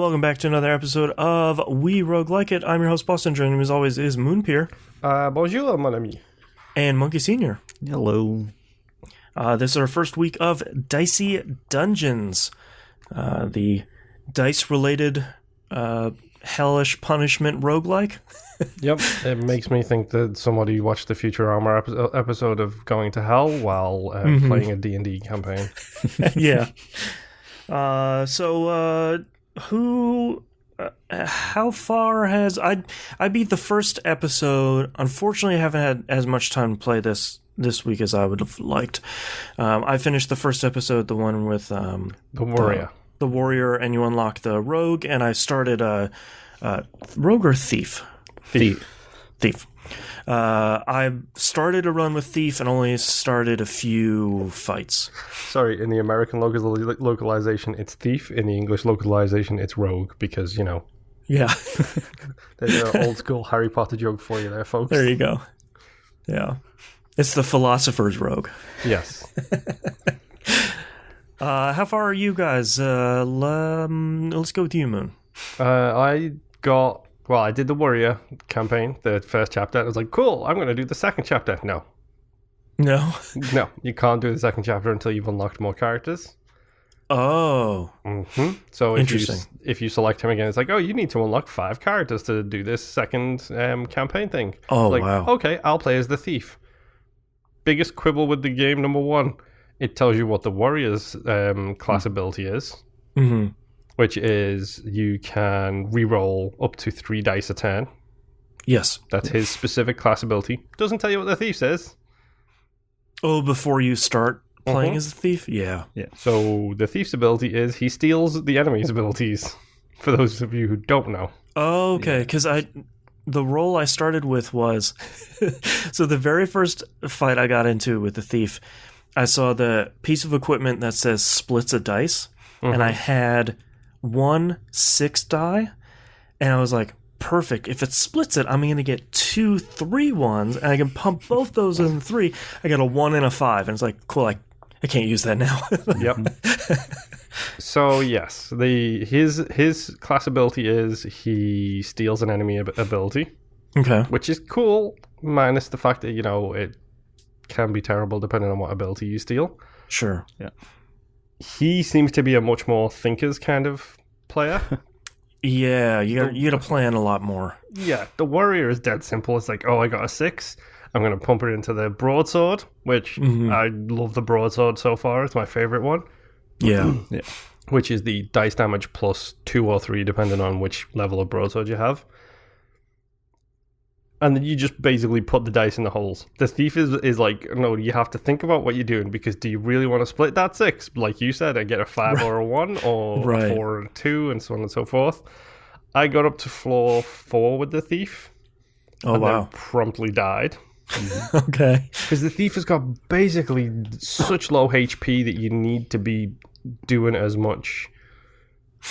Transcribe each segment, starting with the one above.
Welcome back to another episode of We Roguelike It. I'm your host, Boston. Joining me as always is Moonpier. Bonjour, mon ami. And Monkey Sr. Hello. This is our first week of Dicey Dungeons. The dice-related hellish punishment roguelike. Yep, it makes me think that somebody watched the Futurama episode of Going to Hell while playing a D&D campaign. Yeah. How far has... I beat the first episode. Unfortunately, I haven't had as much time to play this week as I would have liked. I finished the first episode, the one with... the Warrior. The Warrior, and you unlock the Rogue, and I started Rogue or Thief? Thief. I started a run with Thief and only started a few fights. Sorry, in the American localization, it's Thief. In the English localization, it's Rogue, because, you know... Yeah. There's an old school Harry Potter joke for you there, folks. There you go. Yeah. It's the Philosopher's Rogue. Yes. How far are you guys? Let's go with you, Moon. I did the Warrior campaign, the first chapter, and I was like, cool, I'm going to do the second chapter. No, you can't do the second chapter until you've unlocked more characters. Oh. Mm-hmm. So if you select him again, it's like, oh, you need to unlock 5 characters to do this second campaign thing. Oh, like, wow. Okay, I'll play as the Thief. Biggest quibble with the game, number 1, it tells you what the Warrior's class ability is. Mm-hmm. Which is you can re-roll up to 3 dice a turn. Yes. That's his specific class ability. Doesn't tell you what the Thief says. Oh, before you start playing as the Thief? Yeah. So the Thief's ability is he steals the enemy's abilities, for those of you who don't know. Oh, okay, because the role I started with was... so the very first fight I got into with the Thief, I saw the piece of equipment that says splits a dice, and I had... 1 6 die, and I was like, perfect. If it splits it, I'm going to get 2 3 ones, and I can pump both those in 3. I got a 1 and a 5, and it's like, cool, I can't use that now. Yep. So yes, his class ability is he steals an enemy ability. Okay. Which is cool, minus the fact that, you know, it can be terrible depending on what ability you steal. Sure. Yeah. He seems to be a much more thinkers kind of player. Yeah, you got to plan a lot more. Yeah, the Warrior is dead simple. It's like, oh, I got a 6. I'm going to pump it into the broadsword, which I love the broadsword so far. It's my favorite one. Yeah. Yeah. Which is the dice damage plus 2 or 3, depending on which level of broadsword you have. And then you just basically put the dice in the holes. The Thief is like, no, you have to think about what you're doing, because do you really want to split that 6? Like you said, I get a 5 or a 1, or a 4 and a 2, and so on and so forth. I got up to floor 4 with the Thief. Oh, and wow. then promptly died. Okay. Because the Thief has got basically such low HP that you need to be doing as much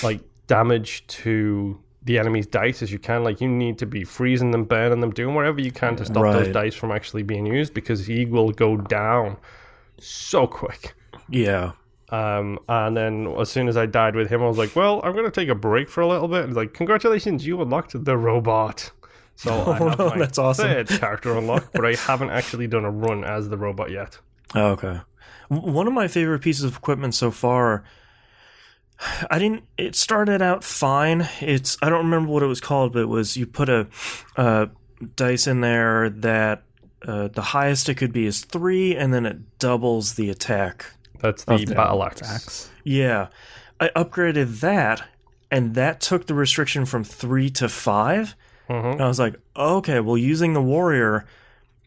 like damage to the enemy's dice as you can. Like, you need to be freezing them, burning them, doing whatever you can to stop those dice from actually being used, because he will go down so quick. Yeah. And then as soon as I died with him, I was like, well, I'm going to take a break for a little bit. And he's like, congratulations, you unlocked the robot. So I have my that's awesome. third character unlocked, but I haven't actually done a run as the robot yet. Oh, okay. One of my favorite pieces of equipment so far... it started out fine. I don't remember what it was called, but it was, you put a dice in there that the highest it could be is 3, and then it doubles the attack. That's the battle axe. Yeah. I upgraded that, and that took the restriction from 3 to 5. And I was like, okay, well, using the Warrior,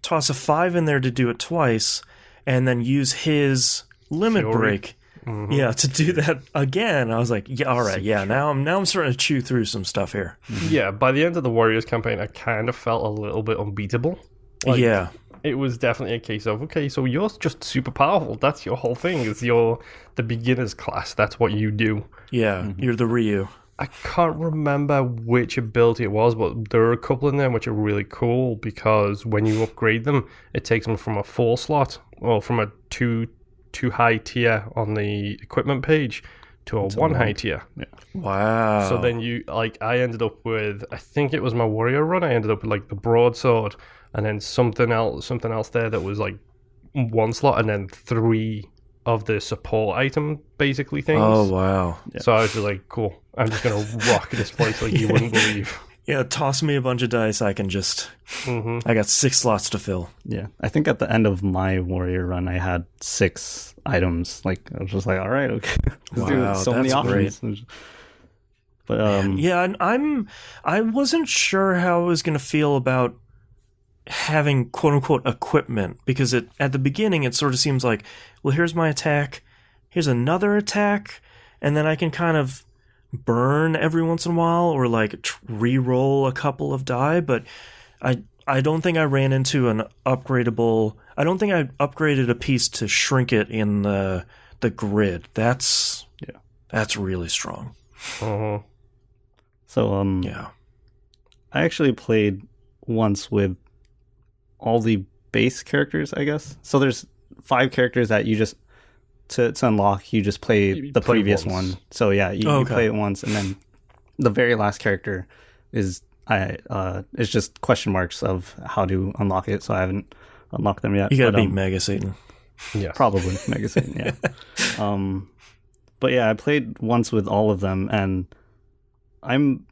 toss a 5 in there to do it twice, and then use his limit break. Yeah, to do that again. I was like, yeah, all right, yeah, now I'm starting to chew through some stuff here. Yeah, by the end of the Warriors campaign, I kind of felt a little bit unbeatable. Like, yeah. It was definitely a case of, okay, so you're just super powerful. That's your whole thing. It's the beginner's class. That's what you do. Yeah, you're the Ryu. I can't remember which ability it was, but there are a couple in there which are really cool, because when you upgrade them, it takes them from a 4 slot, or from a 2 high tier on the equipment page, to a 1 high tier. Yeah. Wow. So then I ended up with, I think it was my warrior run. I ended up with like the broadsword, and then something else there that was like 1 slot, and then 3 of the support item basically things. Oh wow. Yeah. So I was just like, cool. I'm just gonna rock this place like you wouldn't believe. Yeah, toss me a bunch of dice. I can just. I got 6 slots to fill. Yeah, I think at the end of my warrior run, I had 6 items. Like I was just like, all right, okay, Wow, so many that's options. But Yeah, and I wasn't sure how I was going to feel about having quote unquote equipment, because at the beginning it sort of seems like, well, here's my attack, here's another attack, and then I can kind of burn every once in a while or like re-roll a couple of die, but I don't think I ran into an upgradable. I don't think I upgraded a piece to shrink it in the grid. That's really strong. So Yeah. I actually played once with all the base characters, I guess. So there's 5 characters that you just to unlock, you just play the previous one. So yeah, you play it once, and then the very last character is it's just question marks of how to unlock it. So I haven't unlocked them yet. You gotta beat Mega Satan. Yeah, probably Mega Satan. Yeah. But yeah, I played once with all of them, and I'm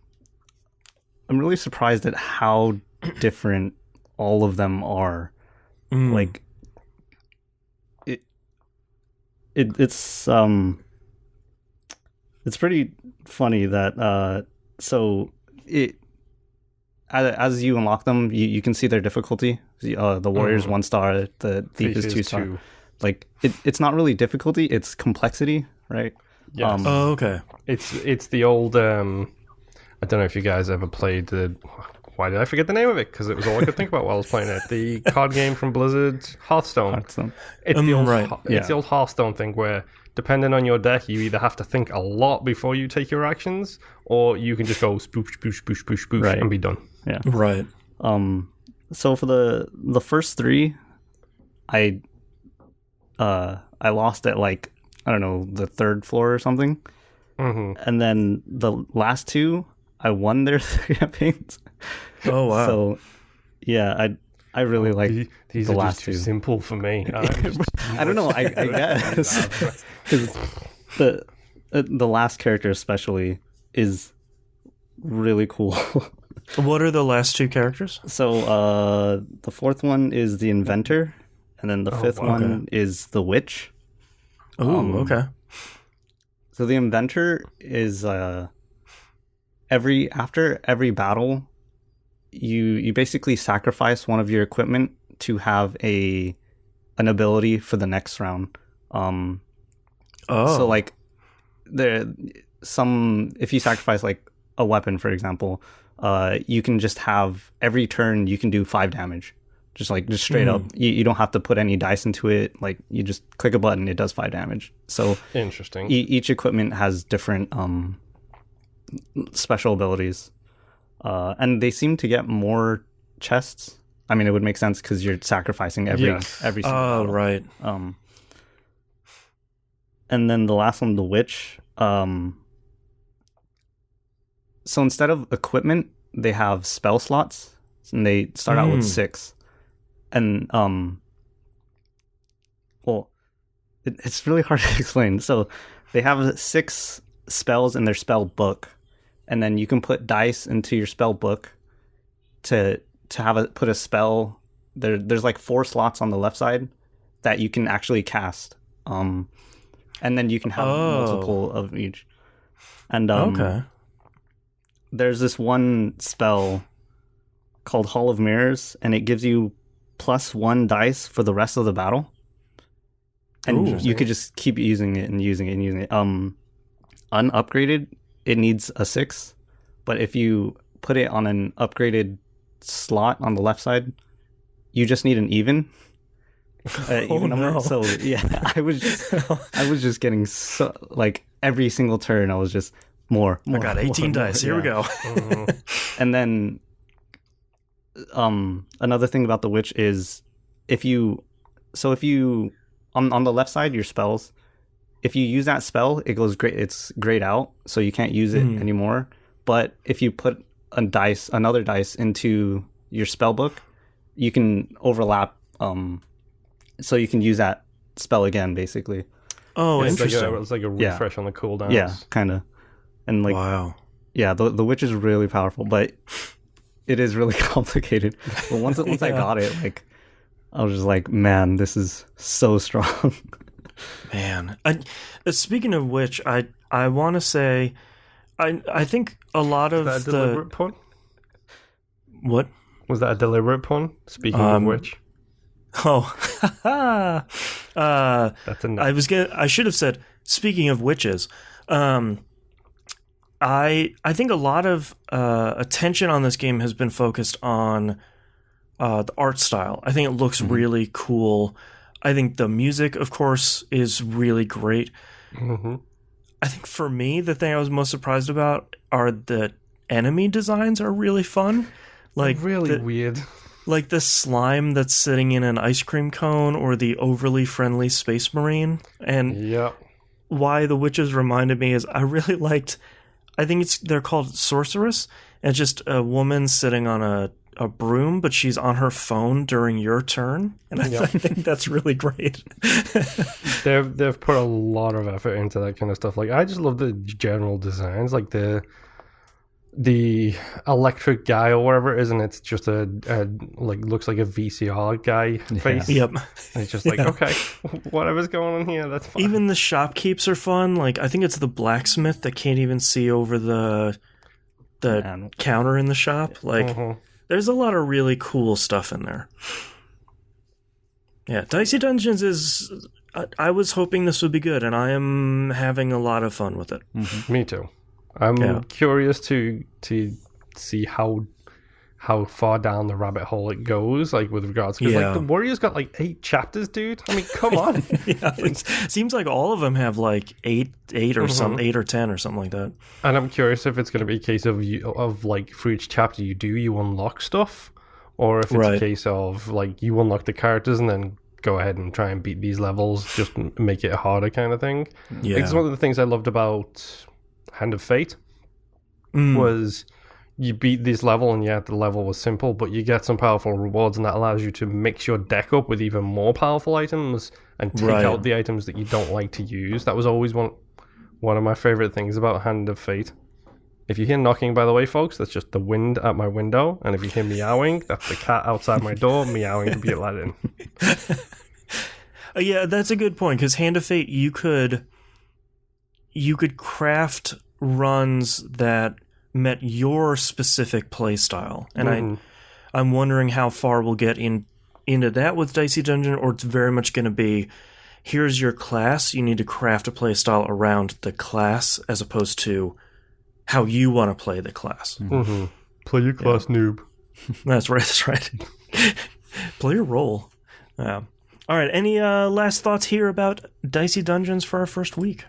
really surprised at how different all of them are. Like it's pretty funny that so it as you unlock them, you can see their difficulty. The warrior's 1 star, the thief is 2 star. Like it's not really difficulty, it's complexity, right? Yeah. Okay. It's the old I don't know if you guys ever played the. Why did I forget the name of it? Because it was all I could think about while I was playing it. The card game from Blizzard, Hearthstone. It's the old, it's the old Hearthstone thing where, depending on your deck, you either have to think a lot before you take your actions, or you can just go spoosh, spoosh, spoosh, spoosh, spoosh, and be done. Yeah. Right. So for the first 3, I lost at like, I don't know, the 3rd floor or something. And then the last 2, I won their 3 campaigns. Oh wow! So yeah, I really like these the are last just too 2. simple for me. I don't know. I guess because the last character especially is really cool. What are the last 2 characters? So the 4th one is the inventor, and then the 5th one is the witch. Oh, okay. So the inventor is after every battle, you basically sacrifice one of your equipment to have an ability for the next round. So like if you sacrifice like a weapon, for example, you can just have every turn you can do 5 damage. Just straight up. You don't have to put any dice into it. Like you just click a button, it does 5 damage. So interesting. Each equipment has different special abilities, and they seem to get more chests. I mean, it would make sense because you're sacrificing every single battle. Right. And then the last one, the witch. So instead of equipment, they have spell slots, and they start out with 6. And well, it's really hard to explain. So they have 6 spells in their spell book, and then you can put dice into your spell book to put a spell. There's like 4 slots on the left side that you can actually cast, and then you can have multiple of each. And there's this one spell called Hall of Mirrors, and it gives you +1 dice for the rest of the battle. And you could just keep using it and using it and using it. Unupgraded, it needs a 6, but if you put it on an upgraded slot on the left side, you just need an even number. No. So yeah, I was just getting so, like, every single turn I was just more I got 18 dice. Here we go. And then another thing about the witch is if you on the left side, your spells, if you use that spell, it goes great. It's grayed out, so you can't use it anymore. But if you put another dice into your spell book, you can overlap. So you can use that spell again, basically. Oh, interesting. It's like a refresh on the cooldowns. Yeah, kind of. And like, wow. Yeah, the witch is really powerful, but it is really complicated. But once I got it, like, I was just like, man, this is so strong. Man, speaking of which, I want to say, I think a lot of Was that a deliberate pun? What? Was that a deliberate pun? Speaking of which. Oh, That's a no. I should have said. Speaking of witches, I think a lot of attention on this game has been focused on the art style. I think it looks really cool. I think the music, of course, is really great. Mm-hmm. I think for me, the thing I was most surprised about are the enemy designs are really fun. Like really weird. Like the slime that's sitting in an ice cream cone, or the overly friendly space marine. And why the witches reminded me is I really liked, I think they're called sorceress, and it's just a woman sitting on a broom, but she's on her phone during your turn, and I think that's really great. They've put a lot of effort into that kind of stuff. Like, I just love the general designs, like the electric guy or whatever it is, and it's just a like looks like a VCR guy face. Yep. And it's just like, okay, whatever's going on here, that's fine. Even the shopkeepers are fun. Like, I think it's the blacksmith that can't even see over the counter in the shop. Like, there's a lot of really cool stuff in there. Yeah, Dicey Dungeons is... I was hoping this would be good, and I am having a lot of fun with it. Mm-hmm. Me too. I'm curious to see how far down the rabbit hole it goes, like, with regards... Because, like, the Warrior's got, like, 8 chapters, dude. I mean, come on. It seems like all of them have, like, 8 or 8 or 10 or something like that. And I'm curious if it's going to be a case of like, for each chapter you unlock stuff, or if it's a case of, like, you unlock the characters and then go ahead and try and beat these levels, just make it harder kind of thing. Yeah. Because one of the things I loved about Hand of Fate was... You beat this level, and the level was simple, but you get some powerful rewards, and that allows you to mix your deck up with even more powerful items and take out the items that you don't like to use. That was always one of my favorite things about Hand of Fate. If you hear knocking, by the way, folks, that's just the wind at my window, and if you hear meowing, that's the cat outside my door meowing to be let in. Yeah, that's a good point, because Hand of Fate, you could craft runs that met your specific play style, and I'm wondering how far we'll get into that with Dicey Dungeon, or it's very much going to be, here's your class, you need to craft a play style around the class as opposed to how you want to play the class. Play your class, noob. That's right. Play your role. All right, any last thoughts here about Dicey Dungeons for our first week?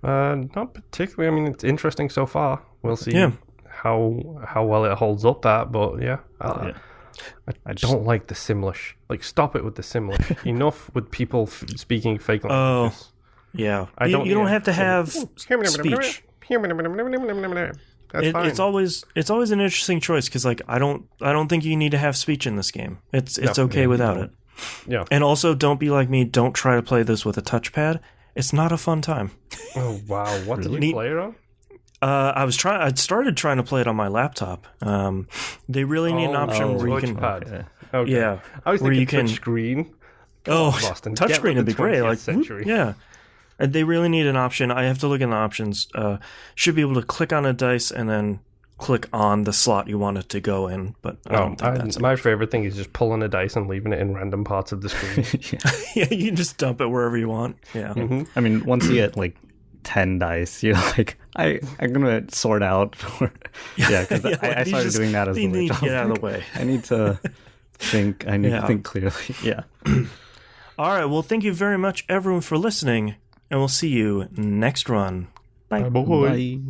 Not particularly. I mean, it's interesting so far. We'll see how well it holds up that, but I don't like the Simlish. Like, stop it with the Simlish. Enough with people speaking fake languages. Yeah. You don't have to have speech. That's fine. It's always an interesting choice, because, like, I don't think you need to have speech in this game. It's okay without it. Yeah. And also, don't be like me. Don't try to play this with a touchpad. It's not a fun time. Oh wow! What did you play it on? I started trying to play it on my laptop. They really need an option where you can. Okay. Yeah, I was thinking touch screen. Touchscreen would be great. Like, yeah. And they really need an option. I have to look in the options. Should be able to click on a dice and then click on the slot you want it to go in. But I don't think that's my favorite thing is just pulling a dice and leaving it in random parts of the screen. Yeah, you can just dump it wherever you want. Yeah. I mean, once you get like 10 dice, you're like, I'm gonna sort out. Because I started doing that as the need to get out of the way. I need to think. I need to think clearly. Yeah. All right. Well, thank you very much, everyone, for listening, and we'll see you next run. Bye. Bye.